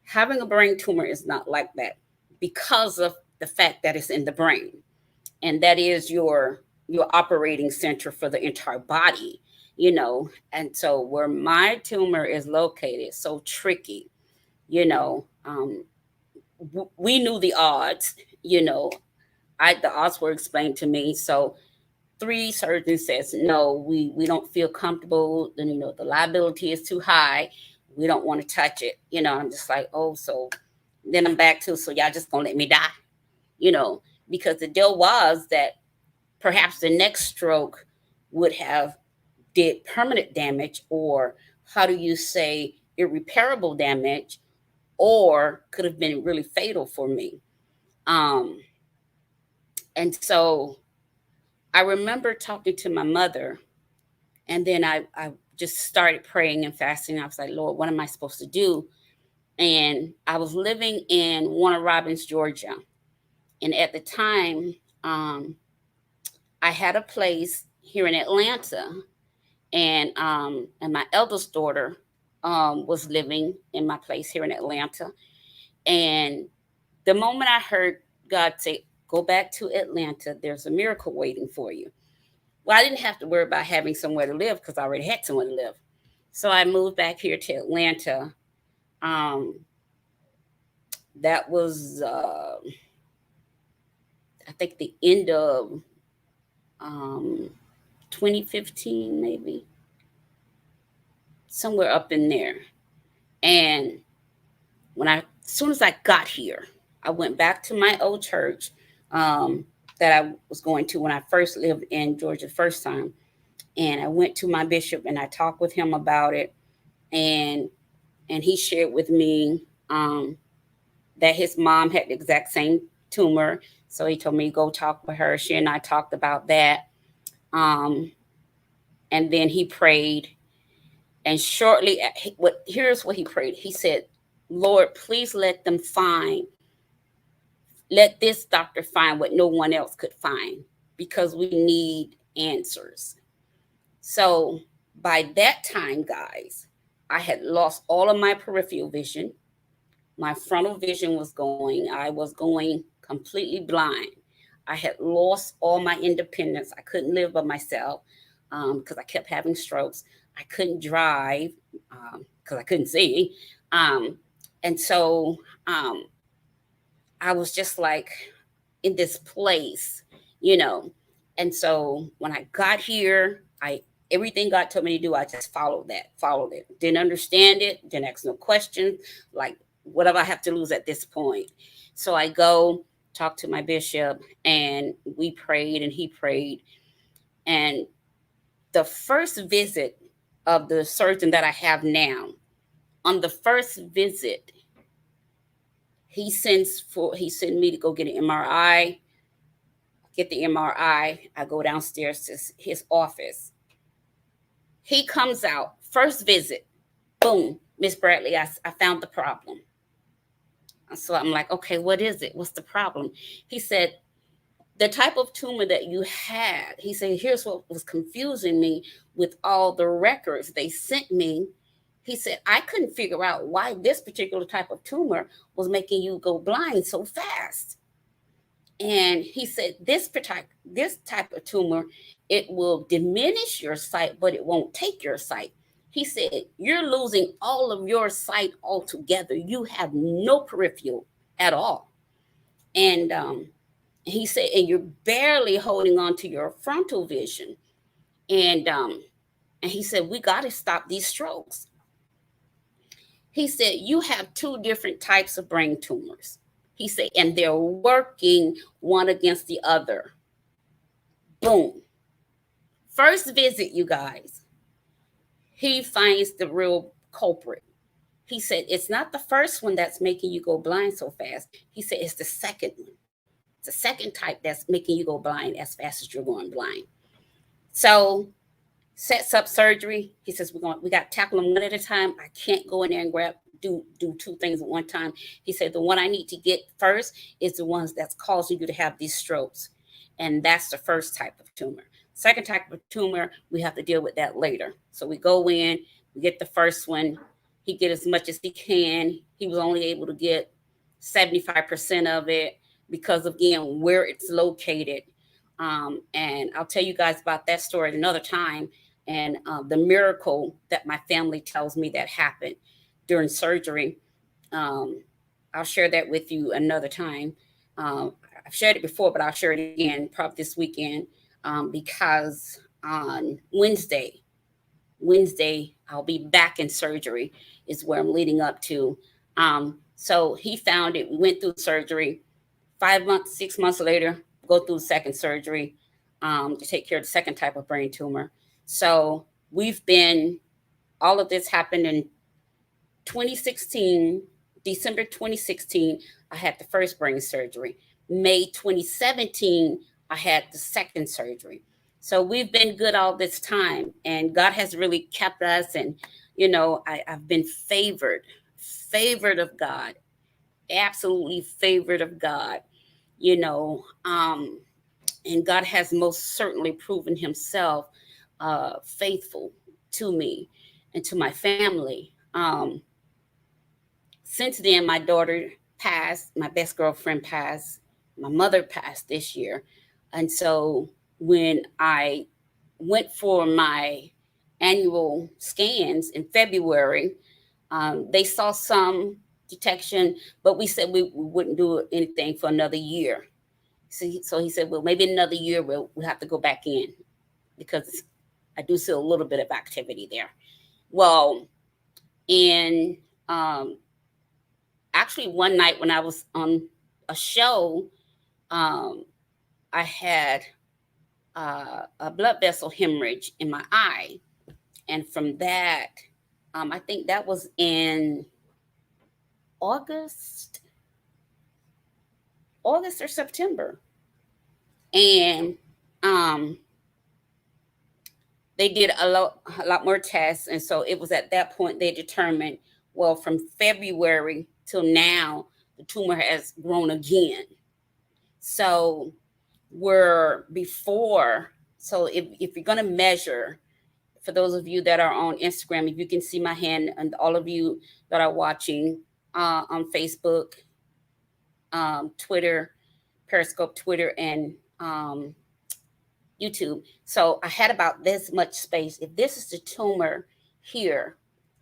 Having a brain tumor is not like that, because of the fact that it's in the brain, and that is your operating center for the entire body. And so where my tumor is located, so tricky. We knew the odds. The odds were explained to me. So 3 surgeons says, no, we don't feel comfortable. Then, the liability is too high. We don't want to touch it. I'm just like, oh, so then I'm back to, so y'all just gonna let me die, because the deal was that perhaps the next stroke would have did permanent damage, or how do you say, irreparable damage, or could have been really fatal for me. And so I remember talking to my mother, and then I just started praying and fasting. I was like, Lord, what am I supposed to do? And I was living in Warner Robins, Georgia. And at the time, I had a place here in Atlanta, and my eldest daughter was living in my place here in Atlanta. And the moment I heard God say, go back to Atlanta, there's a miracle waiting for you. Well, I didn't have to worry about having somewhere to live, because I already had somewhere to live. So I moved back here to Atlanta. That was, I think, the end of 2015, maybe, somewhere up in there. And as soon as I got here, I went back to my old church that I was going to when I first lived in Georgia first time. And I went to my bishop and I talked with him about it. And he shared with me that his mom had the exact same tumor. So he told me, go talk with her. She and I talked about that. And then he prayed. And shortly, here's what he prayed. He said, Lord, please let this doctor find what no one else could find, because we need answers. So by that time, guys, I had lost all of my peripheral vision. My frontal vision was going. I was going completely blind. I had lost all my independence. I couldn't live by myself because I kept having strokes. I couldn't drive because I couldn't see. Um, and so I was just like in this place, you know. And so when I got here, I everything God told me to do, I just followed it. Didn't understand it, didn't ask no questions, like what do I have to lose at this point? So I go talk to my bishop and we prayed and he prayed. And the first visit of the surgeon that I have now, on the first visit, he sent me to go get an MRI. Get the MRI. I go downstairs to his office. He comes out, first visit, boom, Miss Bradley, I found the problem. So I'm like, okay, what is it? What's the problem? He said, the type of tumor that you had, he said, here's what was confusing me with all the records they sent me. He said, I couldn't figure out why this particular type of tumor was making you go blind so fast. And he said, this type of tumor, it will diminish your sight, but it won't take your sight. He said, you're losing all of your sight altogether. You have no peripheral at all. And he said, and you're barely holding on to your frontal vision. And he said, we got to stop these strokes. He said, you have two different types of brain tumors. He said, and they're working one against the other. Boom. First visit, you guys, he finds the real culprit. He said, it's not the first one that's making you go blind so fast. He said, it's the second one. It's the second type that's making you go blind as fast as you're going blind. So sets up surgery. He says, we got to tackle them one at a time. I can't go in there and do two things at one time. He said, the one I need to get first is the ones that's causing you to have these strokes. And that's the first type of tumor. Second type of tumor, we have to deal with that later. So we go in, we get the first one. He get as much as he can. He was only able to get 75% of it because of, again, where it's located. And I'll tell you guys about that story at another time. And the miracle that my family tells me that happened during surgery. I'll share that with you another time. I've shared it before, but I'll share it again, probably this weekend, because on Wednesday, I'll be back in surgery is where I'm leading up to. So he found it. We went through surgery. 5 months, 6 months later, go through second surgery to take care of the second type of brain tumor. So all of this happened in 2016, December 2016, I had the first brain surgery. May 2017, I had the second surgery. So we've been good all this time, and God has really kept us. And, I've been favored of God, absolutely favored of God, and God has most certainly proven himself faithful to me and to my family. Since then, my daughter passed, my best girlfriend passed, my mother passed this year. And so when I went for my annual scans in February, they saw some detection, but we said we wouldn't do anything for another year. So he said, well, maybe another year we'll have to go back in because I do see a little bit of activity there. Well, in actually one night when I was on a show, I had a blood vessel hemorrhage in my eye. And from that, I think that was in August or September. And they did a lot more tests. And so it was at that point they determined, well, from February till now, the tumor has grown again. So so if you're going to measure, for those of you that are on Instagram, if you can see my hand, and all of you that are watching on Facebook, Twitter, Periscope, Twitter, and YouTube. So I had about this much space. If this is the tumor here,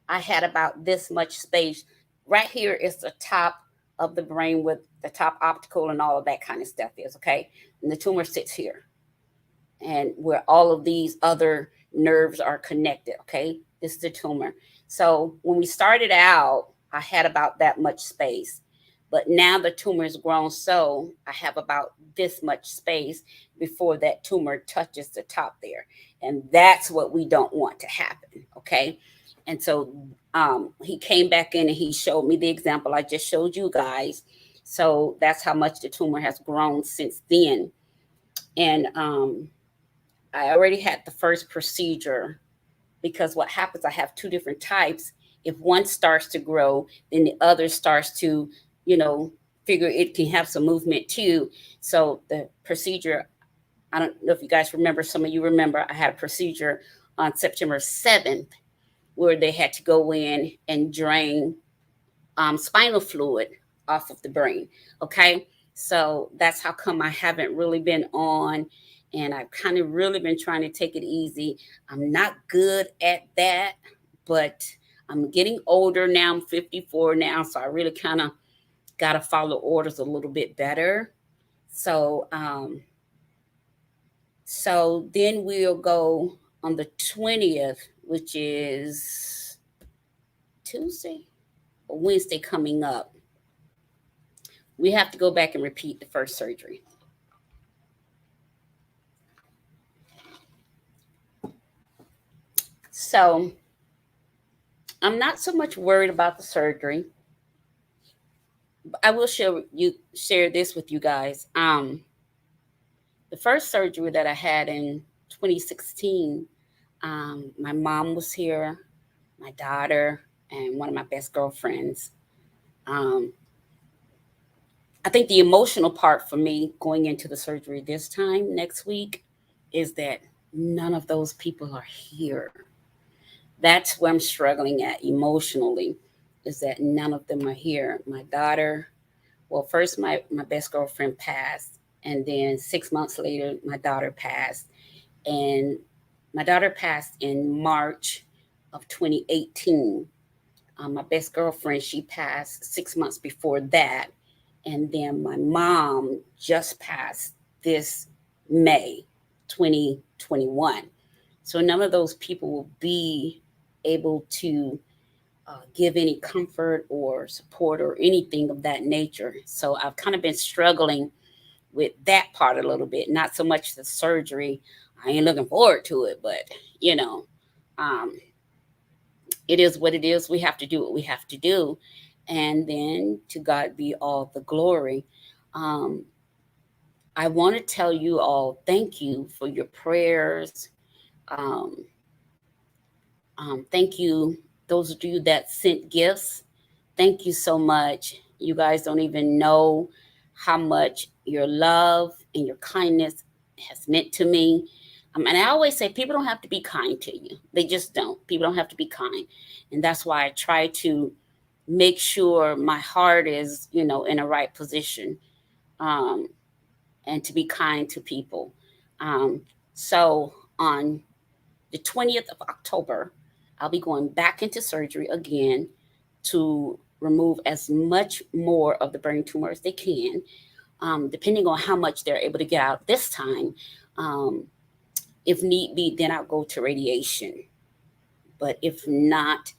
I had about this much space. Right here is the top of the brain with the top optical and all of that kind of stuff is, okay? And the tumor sits here. And where all of these other nerves are connected, okay? This is the tumor. So when we started out, I had about that much space. But now the tumor has grown, so I have about this much space before that tumor touches the top there. And that's what we don't want to happen, okay? And so he came back in and he showed me the example I just showed you guys. So that's how much the tumor has grown since then. And I already had the first procedure, because what happens, I have two different types. If one starts to grow, then the other starts to, figure it can have some movement too. So the procedure, I don't know if you guys remember, some of you remember, I had a procedure on September 7th where they had to go in and drain spinal fluid off of the brain. Okay. So that's how come I haven't really been on, and I've kind of really been trying to take it easy. I'm not good at that, but I'm getting older now. I'm 54 now. So I really kind of got to follow orders a little bit better. So, so then we'll go on the 20th, which is Tuesday or Wednesday coming up. We have to go back and repeat the first surgery. So I'm not so much worried about the surgery. I will share this with you guys. The first surgery that I had in 2016, my mom was here, my daughter, and one of my best girlfriends. I think the emotional part for me going into the surgery this time next week is that none of those people are here. That's where I'm struggling at emotionally, is that none of them are here. My daughter, well, first my best girlfriend passed, and then 6 months later, my daughter passed. And my daughter passed in March of 2018. My best girlfriend, she passed 6 months before that. And then my mom just passed this May 2021. So none of those people will be able to give any comfort or support or anything of that nature. So I've kind of been struggling with that part a little bit, not so much the surgery. I ain't looking forward to it, but it is what it is. We have to do what we have to do. And then to God be all the glory. I want to tell you all, thank you for your prayers. Thank you, those of you that sent gifts. Thank you so much. You guys don't even know how much your love and your kindness has meant to me. And I always say people don't have to be kind to you. They just don't. People don't have to be kind. And that's why I try to make sure my heart is, in a right position, and to be kind to people. So on the 20th of October, I'll be going back into surgery again to remove as much more of the brain tumor as they can, depending on how much they're able to get out this time. If need be, then I'll go to radiation. But if not,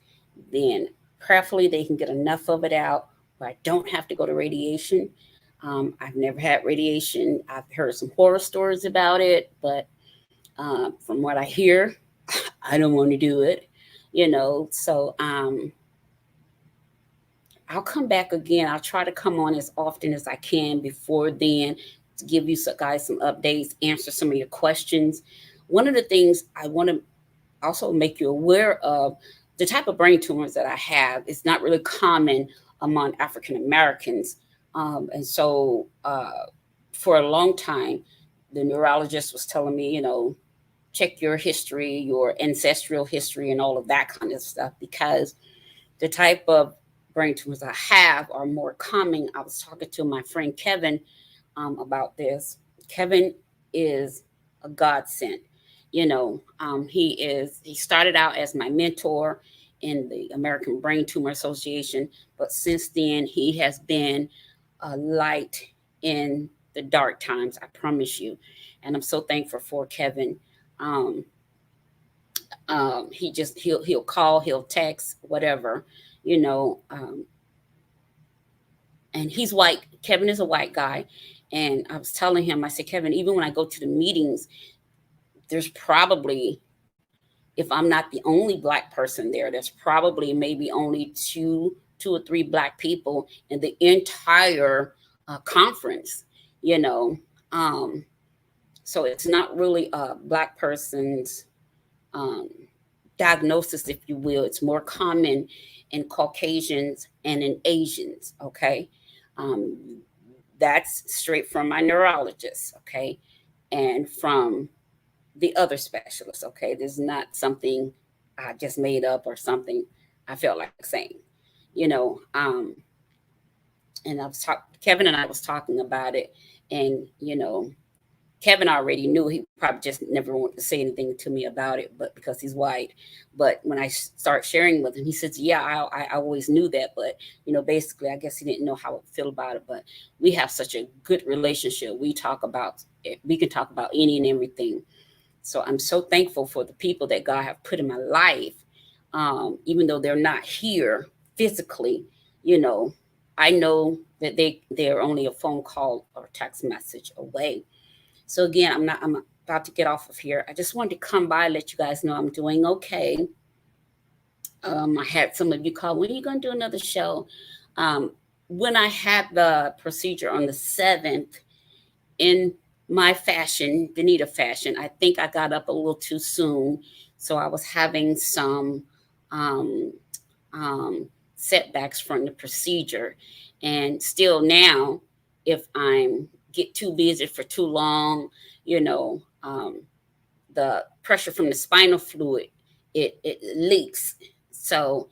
then prayerfully they can get enough of it out where I don't have to go to radiation. I've never had radiation. I've heard some horror stories about it, but from what I hear, I don't want to do it, So I'll come back again. I'll try to come on as often as I can before then to give you guys some updates, answer some of your questions. One of the things I want to also make you aware of, the type of brain tumors that I have is not really common among African Americans. And so for a long time, the neurologist was telling me, check your history, your ancestral history, and all of that kind of stuff, because the type of brain tumors I have are more common. I was talking to my friend Kevin about this. Kevin is a godsend. He started out as my mentor in the American Brain Tumor Association, but since then he has been a light in the dark times, I promise you. And I'm so thankful for Kevin. Um, he'll call, he'll text, whatever, you know. And he's white. Kevin is a white guy, and I was telling him, I said, Kevin, even when I go to the meetings, there's probably, if I'm not the only black person there, there's probably maybe only two or three black people in the entire conference, you know. Um, so it's not really a black person's um, diagnosis, if you will. It's more common in Caucasians and in Asians, okay? Um, that's straight from my neurologist, okay? And from the other specialists, okay? This is not something I just made up or something I felt like saying, you know. And Kevin and I was talking about it, and, Kevin already knew. He probably just never wanted to say anything to me about it, but because he's white. But when I start sharing with him, he says, "Yeah, I always knew that, but basically, I guess he didn't know how I feel about it." But we have such a good relationship. We talk about it. We can talk about any and everything. So I'm so thankful for the people that God have put in my life, even though they're not here physically. I know that they're only a phone call or text message away. So again, I'm about to get off of here. I just wanted to come by, let you guys know I'm doing okay. I had some of you call, when are you going to do another show? When I had the procedure on the 7th, in my fashion, Benita fashion, I think I got up a little too soon. So I was having some setbacks from the procedure. And still now, if I'm get too busy for too long, the pressure from the spinal fluid, it leaks. So,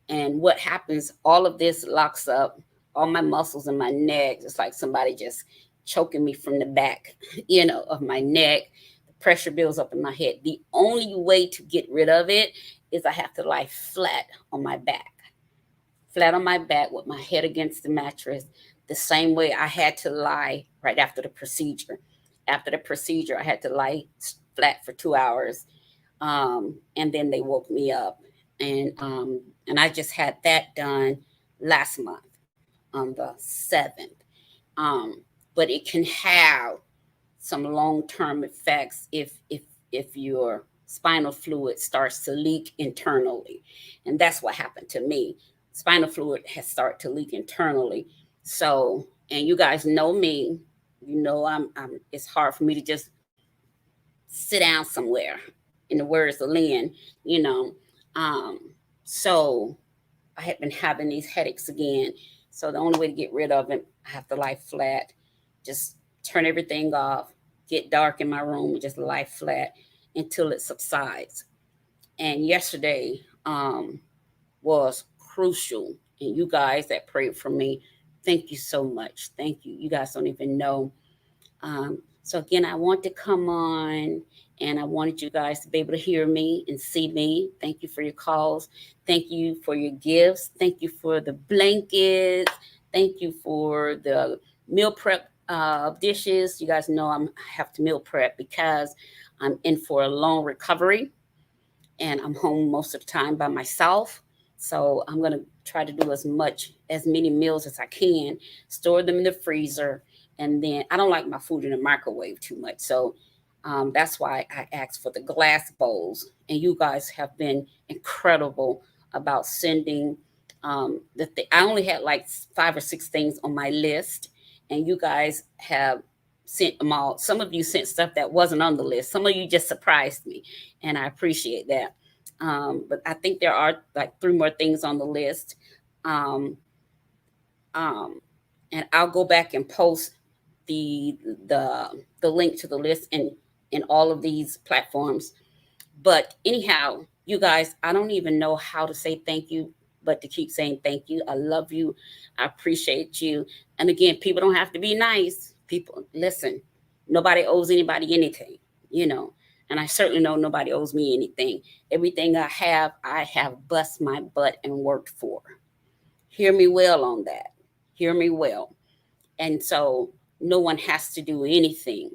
and what happens, all of this locks up all my muscles in my neck. It's like somebody just choking me from the back, of my neck. The pressure builds up in my head. The only way to get rid of it is I have to lie flat on my back with my head against the mattress, the same way I had to lie right after the procedure. After the procedure, I had to lie flat for 2 hours, and then they woke me up, and I just had that done last month on the 7th. But it can have some long-term effects if your spinal fluid starts to leak internally, and that's what happened to me. Spinal fluid has started to leak internally. So, and you guys know me, I'm it's hard for me to just sit down somewhere, in the words of Lynn, so I had been having these headaches again. So the only way to get rid of it, I have to lie flat, just turn everything off, get dark in my room, and just lie flat until it subsides. And yesterday was crucial. And you guys that prayed for me, thank you so much. Thank you. You guys don't even know. So again, I want to come on, and I wanted you guys to be able to hear me and see me. Thank you for your calls. Thank you for your gifts. Thank you for the blankets. Thank you for the meal prep dishes. You guys know I have to meal prep because I'm in for a long recovery, and I'm home most of the time by myself. So I'm going to try to do as many meals as I can, store them in the freezer. And then I don't like my food in the microwave too much. So that's why I asked for the glass bowls. And you guys have been incredible about sending I only had like 5 or 6 things on my list, and you guys have sent them all. Some of you sent stuff that wasn't on the list. Some of you just surprised me, and I appreciate that. But I think there are like 3 more things on the list. And I'll go back and post the link to the list in all of these platforms. But anyhow, you guys, I don't even know how to say thank you but to keep saying thank you. I love you. I appreciate you. And again, people don't have to be nice. People, listen, nobody owes anybody anything, you know, and I certainly know nobody owes me anything. Everything I have bust my butt and worked for. Hear me well on that. Hear me well. And so no one has to do anything.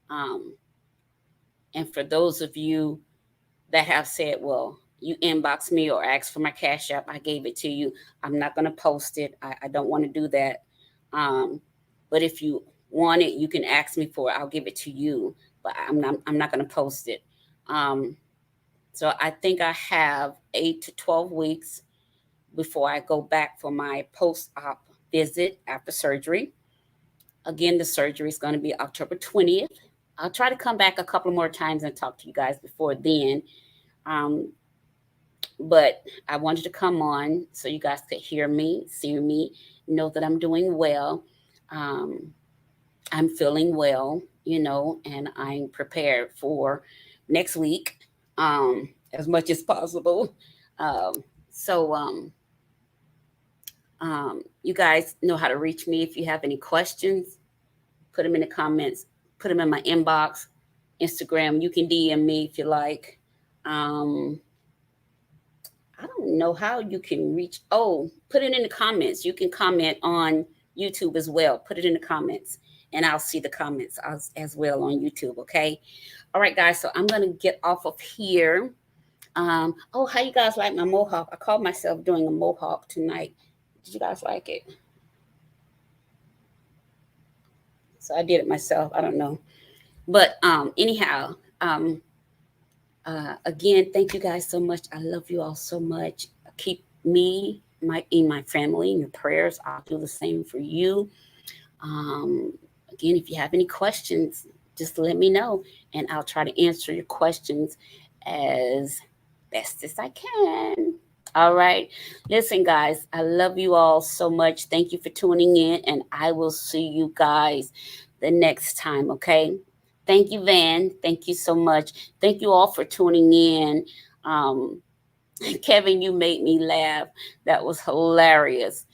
Um, and for those of you that have said, well, you inbox me or ask for my Cash App, I gave it to you. I'm not going to post it. I don't want to do that. But if you want it, you can ask me for it. I'll give it to you. But I'm not going to post it. So I think I have 8 to 12 weeks before I go back for my post-op visit after surgery. Again, the surgery is going to be October 20th. I'll try to come back a couple more times and talk to you guys before then. But I wanted to come on so you guys could hear me, see me, know that I'm doing well. I'm feeling well, you know, and I'm prepared for next week as much as possible. So you guys know how to reach me. If you have any questions, put them in the comments, put them in my inbox, Instagram. You can DM me if you like. I don't know how you can reach. Oh, put it in the comments. You can comment on YouTube as well. Put it in the comments and I'll see the comments as well on YouTube. Okay. All right, guys. So I'm going to get off of here. Oh, how you guys like my mohawk? I called myself doing a mohawk tonight. Did you guys like it? So I did it myself. I don't know. But anyhow, again, thank you guys so much. I love you all so much. Keep me, my family in your prayers. I'll do the same for you. Again, if you have any questions, just let me know, and I'll try to answer your questions as best as I can. All right. Listen, guys, I love you all so much. Thank you for tuning in, and I will see you guys the next time. Okay. Thank you, Van. Thank you so much. Thank you all for tuning in. Kevin, you made me laugh. That was hilarious.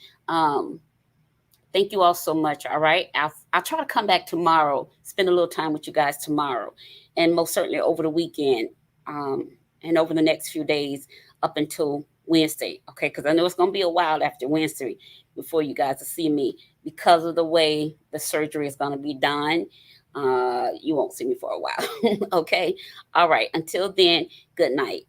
Thank you all so much. All right. I'll try to come back tomorrow, spend a little time with you guys tomorrow, and most certainly over the weekend and over the next few days up until Wednesday. Okay. Because I know it's going to be a while after Wednesday before you guys will see me because of the way the surgery is going to be done. You won't see me for a while. Okay. All right. Until then, good night.